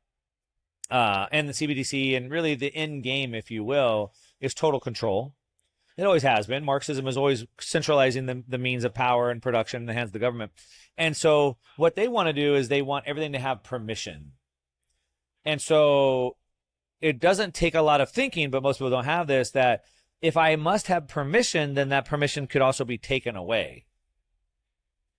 and the CBDC and really the end game, if you will, is total control. It always has been. Marxism is always centralizing the means of power and production in the hands of the government. And so what they want to do is they want everything to have permission. And so it doesn't take a lot of thinking, but most people don't have this, that if I must have permission, then that permission could also be taken away.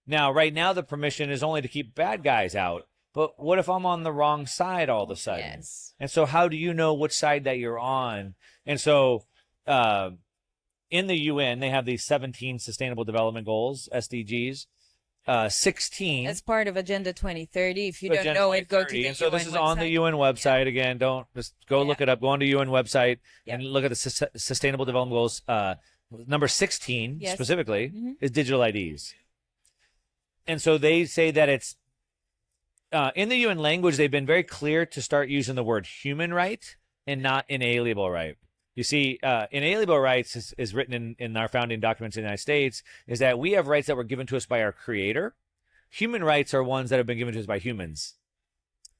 Now, right now, the permission is only to keep bad guys out. But what if I'm on the wrong side all of a sudden? Yes. And so how do you know which side that you're on? And so in the UN, they have these 17 Sustainable Development Goals, SDGs. 16. As part of Agenda 2030. If you don't know it, go to the UN website. And so this is on the UN website. Again, don't just go look it up. Go on the UN website and look at the Sustainable Development Goals. Number 16 specifically is digital IDs. And so they say that it's in the UN language, they've been very clear to start using the word human right and not inalienable right. You see, inalienable rights is written in our founding documents in the United States, is that we have rights that were given to us by our creator. Human rights are ones that have been given to us by humans.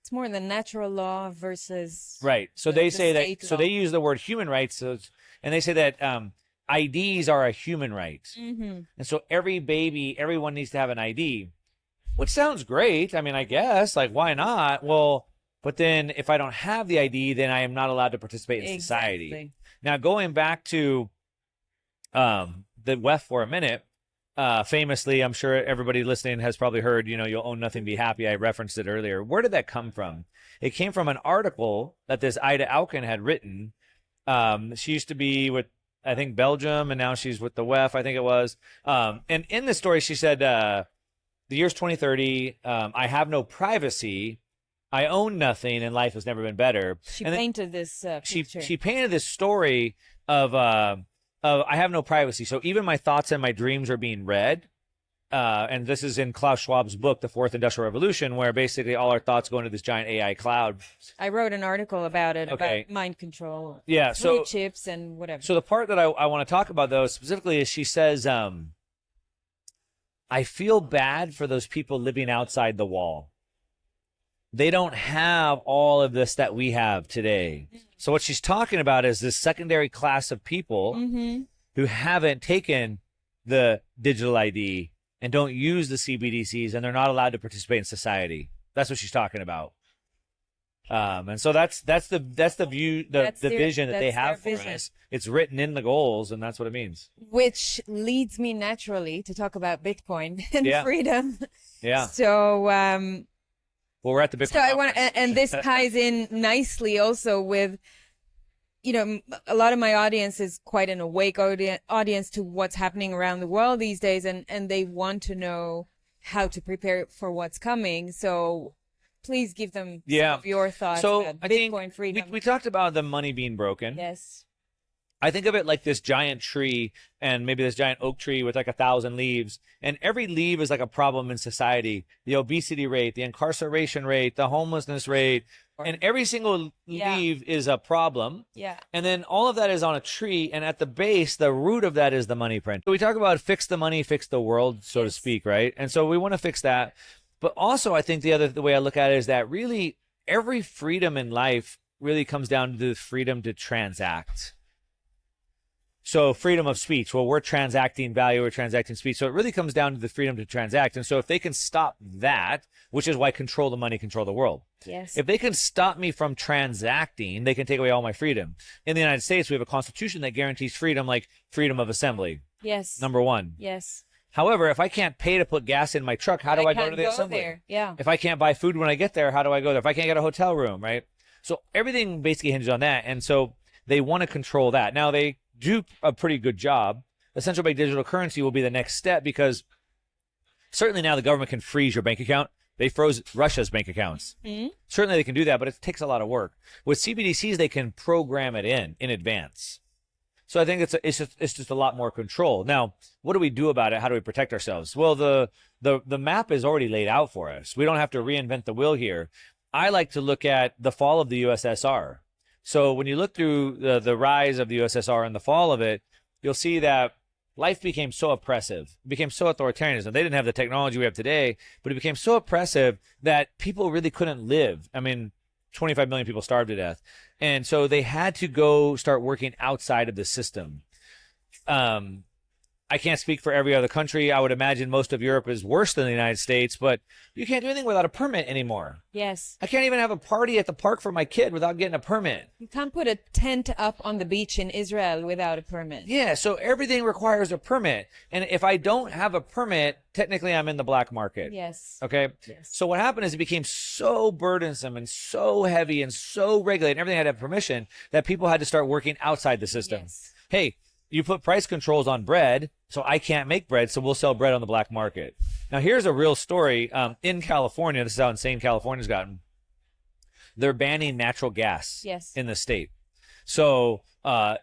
It's more the natural law versus right. So they say that. So they use the word human rights, and they say that IDs are a human right. And so everyone needs to have an ID, which sounds great. I mean, I guess, like, why not? Well, but then if I don't have the ID, then I am not allowed to participate in society. Now, going back to the WEF for a minute, famously, I'm sure everybody listening has probably heard, you'll own nothing, be happy. I referenced it earlier. Where did that come from? It came from an article that this Ida Auken had written. She used to be with, I think, Belgium, and now she's with the WEF, I think it was. And in this story, she said, the year's 2030, I have no privacy. I own nothing, and life has never been better. She painted this picture. She painted this story of I have no privacy. So even my thoughts and my dreams are being read. And this is in Klaus Schwab's book, The Fourth Industrial Revolution, where basically all our thoughts go into this giant AI cloud. I wrote an article about it, about mind control. Yeah, so chips and whatever. So the part that I want to talk about, though, specifically is she says, I feel bad for those people living outside the wall. They don't have all of this that we have today. So what she's talking about is this secondary class of people who haven't taken the digital ID and don't use the CBDCs, and they're not allowed to participate in society. That's what she's talking about. And so that's the view, the vision that they have for us. It's written in the goals, and that's what it means. Which leads me naturally to talk about Bitcoin and freedom. Yeah. So, well, we're at the Bitcoin. So I want, and this ties in nicely also with, a lot of my audience is quite an awake audience to what's happening around the world these days, and they want to know how to prepare for what's coming. So please give them some of your thoughts about Bitcoin freedom. We talked about the money being broken. Yes. I think of it like this giant tree, and maybe this giant oak tree with like 1,000 leaves, and every leaf is like a problem in society. The obesity rate, the incarceration rate, the homelessness rate, and every single leaf is a problem. Yeah. And then all of that is on a tree, and at the base, the root of that is the money print. So we talk about fix the money, fix the world, so to speak, right? And so we want to fix that. But also, I think the way I look at it is that really every freedom in life really comes down to the freedom to transact. So freedom of speech, well, we're transacting value, we're transacting speech. So it really comes down to the freedom to transact. And so if they can stop that, which is why control the money, control the world. Yes. If they can stop me from transacting, they can take away all my freedom. In the United States, we have a constitution that guarantees freedom, like freedom of assembly. Yes. Number one. Yes. However, if I can't pay to put gas in my truck, how do I go to the assembly? There. Yeah. If I can't buy food when I get there, how do I go there? If I can't get a hotel room, right? So everything basically hinges on that. And so they want to control that. Now, they do a pretty good job. The central bank digital currency will be the next step, because certainly now the government can freeze your bank account. They froze Russia's bank accounts. Mm-hmm. Certainly they can do that, but it takes a lot of work. With CBDCs, they can program it in advance. So I think it's just a lot more control. Now, what do we do about it? How do we protect ourselves? Well, the map is already laid out for us. We don't have to reinvent the wheel here. I like to look at the fall of the USSR. So when you look through the rise of the USSR and the fall of it, you'll see that life became so oppressive, it became so authoritarian. They didn't have the technology we have today, but it became so oppressive that people really couldn't live. I mean, 25 million people starved to death. And so they had to go start working outside of the system. I can't speak for every other country. I would imagine most of Europe is worse than the United States, but you can't do anything without a permit anymore. Yes. I can't even have a party at the park for my kid without getting a permit. You can't put a tent up on the beach in Israel without a permit. Yeah, so everything requires a permit. And if I don't have a permit, technically I'm in the black market. Yes. Okay? Yes. So what happened is it became so burdensome and so heavy and so regulated, and everything had to have permission, that people had to start working outside the system. Yes. Hey, you put price controls on bread, so I can't make bread, so we'll sell bread on the black market. Now, here's a real story. In California, this is how insane California's gotten. They're banning natural gas in the state. So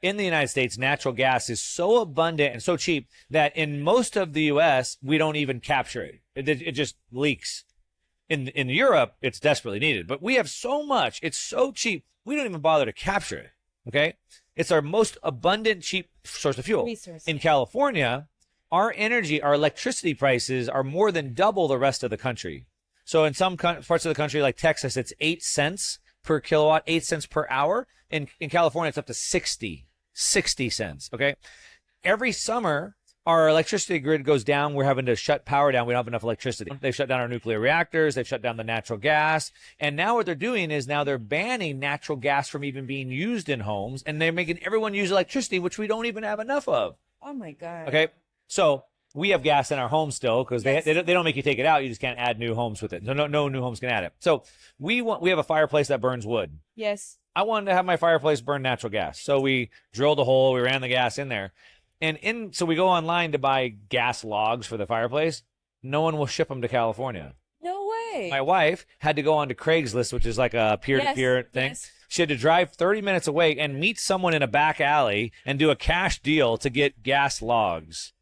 in the United States, natural gas is so abundant and so cheap that in most of the U.S., we don't even capture it. It just leaks. In Europe, it's desperately needed. But we have so much. It's so cheap, we don't even bother to capture it. Okay? It's our most abundant, cheap source of fuel. In California, our electricity prices are more than double the rest of the country. So in some parts of the country, like Texas, it's 8 cents per kilowatt, 8 cents per hour. In California, it's up to 60 cents. Okay. Every summer, our electricity grid goes down. We're having to shut power down. We don't have enough electricity. They've shut down our nuclear reactors. They've shut down the natural gas. And now what they're doing is now they're banning natural gas from even being used in homes. And they're making everyone use electricity, which we don't even have enough of. Oh, my God. Okay. So we have gas in our homes still, because they don't make you take it out. You just can't add new homes with it. No new homes can add it. So we have a fireplace that burns wood. Yes. I wanted to have my fireplace burn natural gas. So we drilled a hole. We ran the gas in there. So we go online to buy gas logs for the fireplace. No one will ship them to California. No way. My wife had to go on to Craigslist, which is like a peer-to-peer thing. Yes. She had to drive 30 minutes away and meet someone in a back alley and do a cash deal to get gas logs.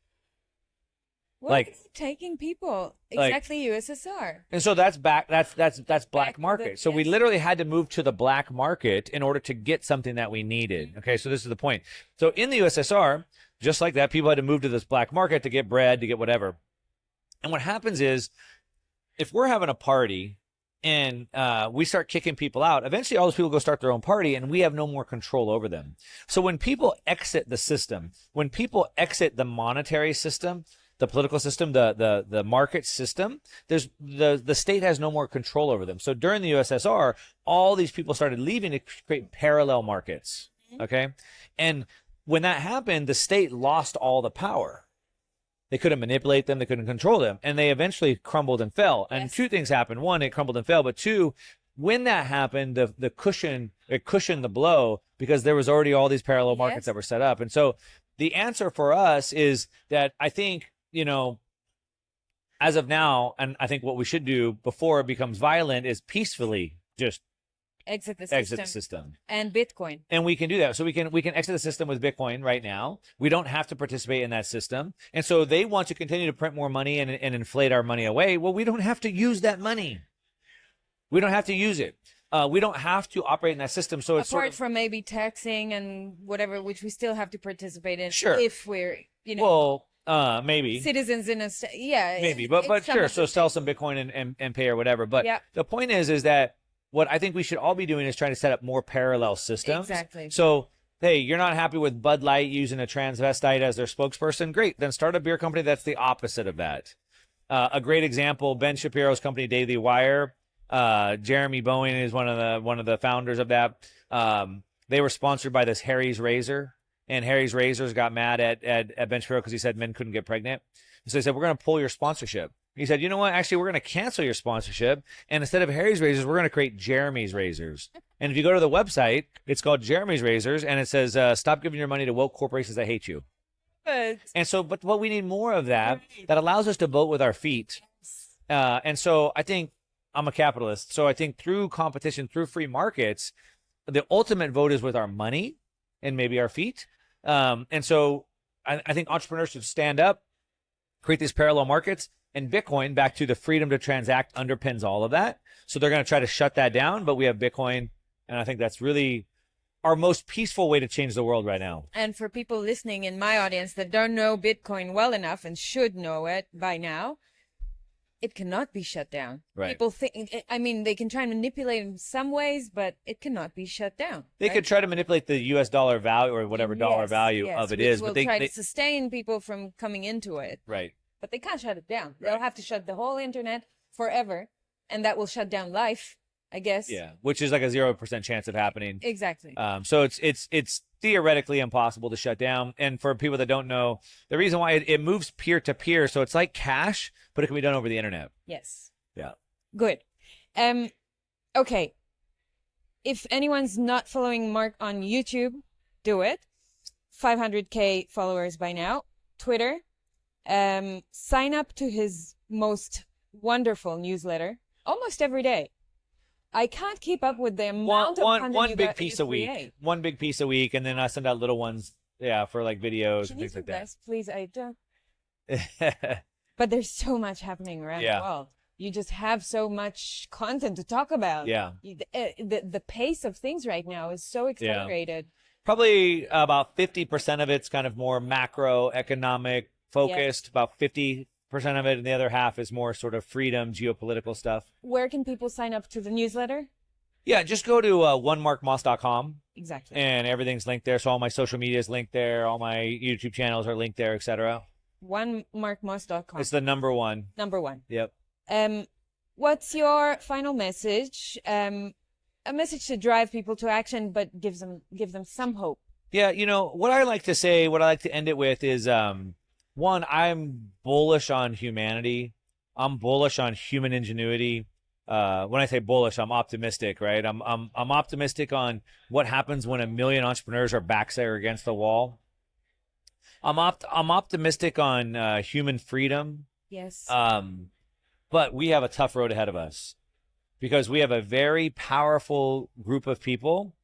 What is taking people? Exactly, USSR. And so that's black market. So we yes. literally had to move to the black market in order to get something that we needed. Okay, so this is the point. So in the USSR, just like that, people had to move to this black market to get bread, to get whatever. And what happens is, if we're having a party and we start kicking people out, eventually all those people go start their own party, and we have no more control over them. So when people exit the system, when people exit the monetary system, the political system, the market system, the state has no more control over them. So during the USSR, all these people started leaving to create parallel markets. Okay, and when that happened, the state lost all the power. They couldn't manipulate them. They couldn't control them. And they eventually crumbled and fell. And two things happened. One, it crumbled and fell. But two, when that happened, it cushioned the blow, because there was already all these parallel markets that were set up. And so the answer for us is that I think, as of now, and I think what we should do before it becomes violent, is peacefully just exit the system. Exit the system. And Bitcoin. And we can do that. So we can exit the system with Bitcoin right now. We don't have to participate in that system. And so they want to continue to print more money and inflate our money away. Well, we don't have to use that money. We don't have to use it. We don't have to operate in that system. So it's apart from maybe taxing and whatever, which we still have to participate in. Sure. If we're, you know. Well, maybe citizens in a yeah. Maybe, but sure. So sell some Bitcoin and pay or whatever. But the point is that what I think we should all be doing is trying to set up more parallel systems. Exactly. So, hey, you're not happy with Bud Light using a transvestite as their spokesperson? Great. Then start a beer company that's the opposite of that. A great example, Ben Shapiro's company, Daily Wire. Jeremy Bowen is one of the founders of that. They were sponsored by this Harry's Razor. And Harry's Razors got mad at Ben Shapiro because he said men couldn't get pregnant. So they said, we're going to pull your sponsorship. He said, you know what? Actually, we're going to cancel your sponsorship. And instead of Harry's Razors, we're going to create Jeremy's Razors. And if you go to the website, it's called Jeremy's Razors. And it says, stop giving your money to woke corporations that hate you. But what we need more of that allows us to vote with our feet. And so I think I'm a capitalist. So I think through competition, through free markets, the ultimate vote is with our money and maybe our feet. And so I think entrepreneurs should stand up, create these parallel markets, and Bitcoin, back to the freedom to transact, underpins all of that. So they're going to try to shut that down, but we have Bitcoin. And I think that's really our most peaceful way to change the world right now. And for people listening in my audience that don't know Bitcoin well enough and should know it by now, it cannot be shut down. Right. People think, I mean, they can try and manipulate in some ways, but it cannot be shut down. They could try to manipulate the US dollar value or whatever dollar value of it is, but they try to sustain people from coming into it. Right. But they can't shut it down. They'll have to shut the whole internet forever, and that will shut down life, I guess. Yeah, which is like a 0% chance of happening. Exactly. So it's theoretically impossible to shut down. And for people that don't know, the reason why it moves peer to peer, so it's like cash, but it can be done over the internet. Yes. Yeah. Good. Okay. If anyone's not following Mark on YouTube, do it. 500K followers by now. Twitter. Sign up to his most wonderful newsletter almost every day. I can't keep up with the amount of content one you big got, piece you a week. create. One big piece a week, and then I send out little ones, for like videos and things like that. Please, I don't. But there's so much happening around the world. You just have so much content to talk about. Yeah. The pace of things right now is so accelerated. Probably about 50% of it's kind of more macroeconomic focused, about 50% of it, and the other half is more sort of freedom, geopolitical stuff. Where can people sign up to the newsletter? Yeah, just go to onemarkmoss.com. Exactly. And everything's linked there. So all my social media is linked there. All my YouTube channels are linked there, etc. Onemarkmoss.com. It's the number one. Number one. Yep. What's your final message? A message to drive people to action, but give them some hope. Yeah, what I like to say, what I like to end it with is, one, I'm bullish on humanity. I'm bullish on human ingenuity. When I say bullish, I'm optimistic, right? I'm optimistic on what happens when 1 million entrepreneurs are backs are against the wall. I'm optimistic on human freedom. Yes. But we have a tough road ahead of us because we have a very powerful group of people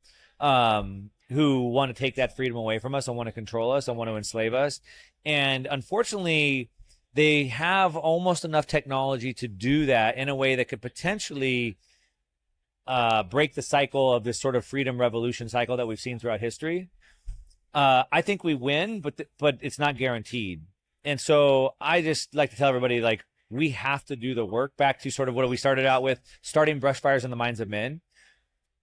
who want to take that freedom away from us and want to control us and want to enslave us. And unfortunately, they have almost enough technology to do that in a way that could potentially break the cycle of this sort of freedom revolution cycle that we've seen throughout history. I think we win, but it's not guaranteed. And so I just like to tell everybody, like, we have to do the work. Back to sort of what we started out with, starting brush fires in the minds of men.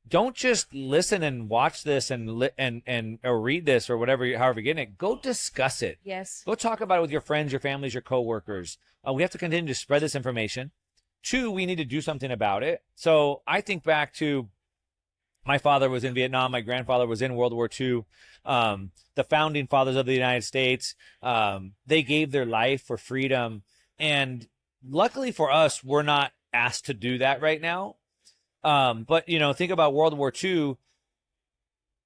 Don't just listen and watch this or read this or whatever, however you're getting it. Go discuss it. Yes. Go talk about it with your friends, your families, your coworkers. We have to continue to spread this information. 2, we need to do something about it. So I think back to my father was in Vietnam. My grandfather was in World War II. The founding fathers of the United States, they gave their life for freedom. And luckily for us, we're not asked to do that right now. But, think about World War II.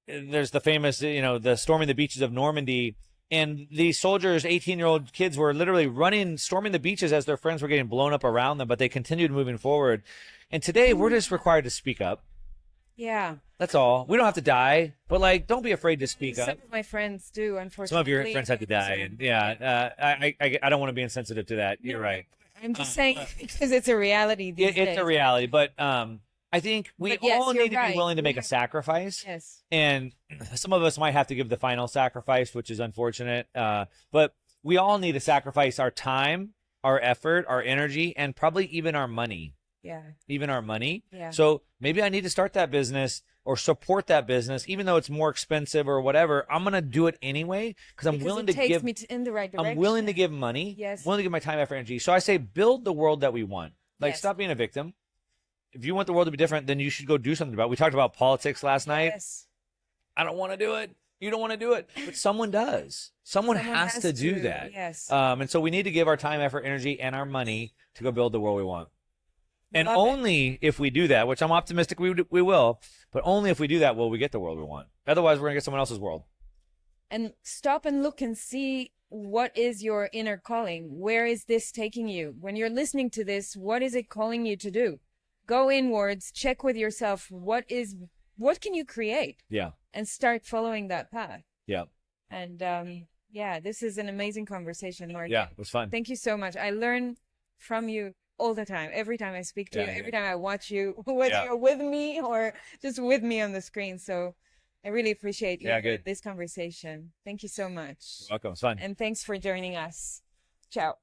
There's the famous, the storming the beaches of Normandy. And these soldiers, 18-year-old kids, were literally storming the beaches as their friends were getting blown up around them, but they continued moving forward. And today, we're just required to speak up. Yeah. That's all. We don't have to die, but like, don't be afraid to speak Some up. of my friends do, unfortunately. Some of your friends had to die, and yeah, I don't want to be insensitive to that. You're right. I'm just saying because it's a reality these It's days. a reality, but I think we But yes, all you're need to be right. willing to make a sacrifice. Yes. And some of us might have to give the final sacrifice, which is unfortunate. But we all need to sacrifice our time, our effort, our energy, and probably even our money. Yeah. Even our money. Yeah. So maybe I need to start that business or support that business, even though it's more expensive or whatever. I'm gonna do it anyway because I'm willing to give. Me in the right direction. I'm willing to give money. Yes. Willing to give my time, effort, energy. So I say, build the world that we want. Like, Yes. stop being a victim. If you want the world to be different, then you should go do something about it. We talked about politics last night. Yes. I don't want to do it. You don't want to do it, but someone does. Someone has to do that. Yes. And so we need to give our time, effort, energy, and our money to go build the world we want. And Love only if we do that, which I'm optimistic we will, but only if we do that will we get the world we want. Otherwise, we're gonna get someone else's world. And stop and look and see what is your inner calling. Where is this taking you? When you're listening to this, what is it calling you to do? Go inwards, check with yourself. What can you create? Yeah. And start following that path. Yeah. And yeah, this is an amazing conversation, Mark. Yeah, it was fun. Thank you so much. I learn from you all the time. Every time I speak to you, every time I watch you, whether you're with me or just with me on the screen. So I really appreciate this conversation. Thank you so much. You're welcome. It's fun. And thanks for joining us. Ciao.